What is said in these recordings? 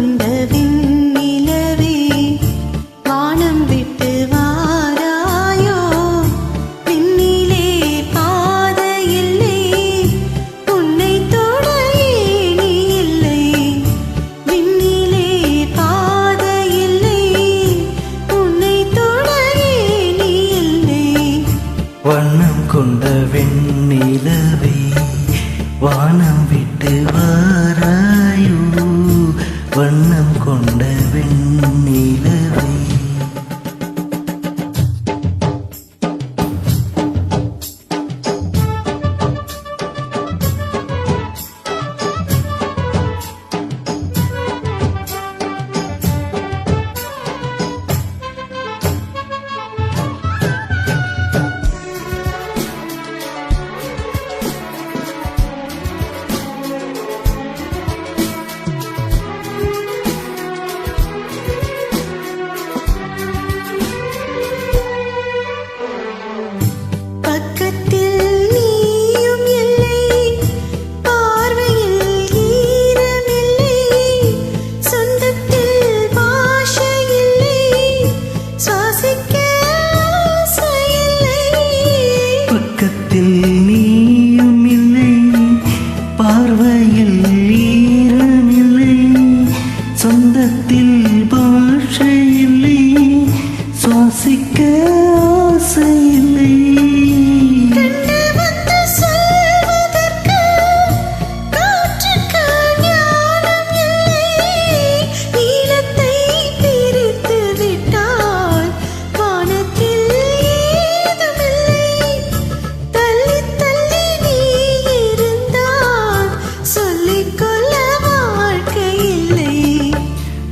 கொண்ட விண்ணிலவே வானம் விட்டு வாராயோ விண்ணிலே பாதையில்லை உன்னை தொட ஏணி இல்லை விண்ணிலே பாதையில்லை உன்னை தொட ஏணி இல்லை வண்ணம் கொண்ட வெண்ணிலவே வானம் விட்டு வாராயோ வண்ணம் கொண்ட வெண்ணிலவே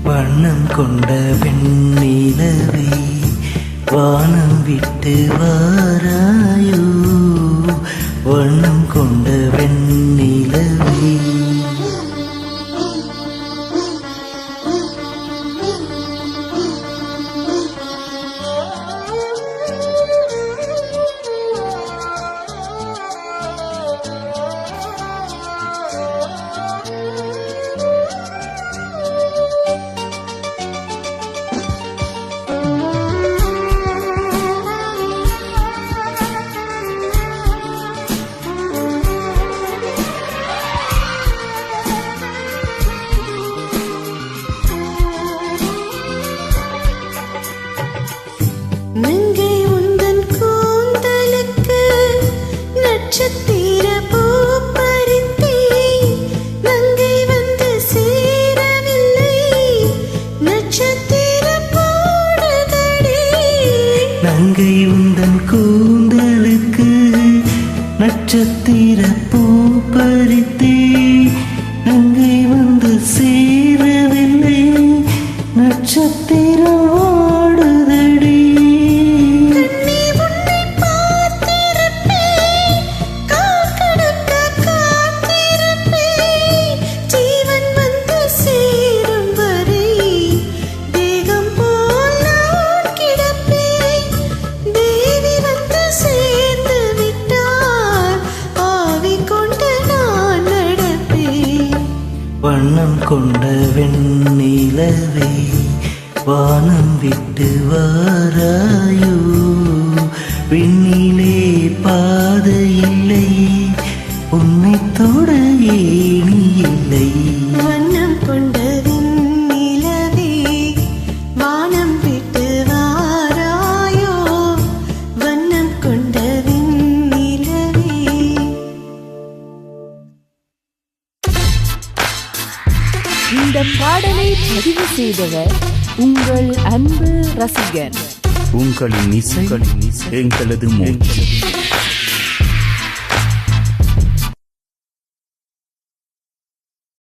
வண்ணம் கொண்ட வெண்ணிலவே வானம் விட்டு வாராயோ வண்ணம் கொண்ட வெண்ணிலவே நங்கை உந்தன் கூந்தலுக்கு நட்சத்திர பூ பறித்தேன் நங்கை வந்து சேரவில்லை நட்சத்திர போடுதடி நங்கை உந்தன் கூந்தலுக்கு நட்சத்திர பூ பறித்தேன் நங்கை வந்து சேரவில்லை நட்சத்திரம் வண்ணம் கொண்ட வெண்ணிலவே வானம் விட்டு வாராயோ விண்ணிலே பாதையில்லை உன்னை தொட ஏணி இல்லை வண்ணம் கொண்ட விண்ணிலவே வானம் விட்டு வாராயோ வண்ணம் கொண்ட விண்ணிலவே. இந்த பாடலை பதிவு செய்தவர் உங்கள் அன்பு ரசிகர். உங்களின் இசை எங்களது மூச்சு.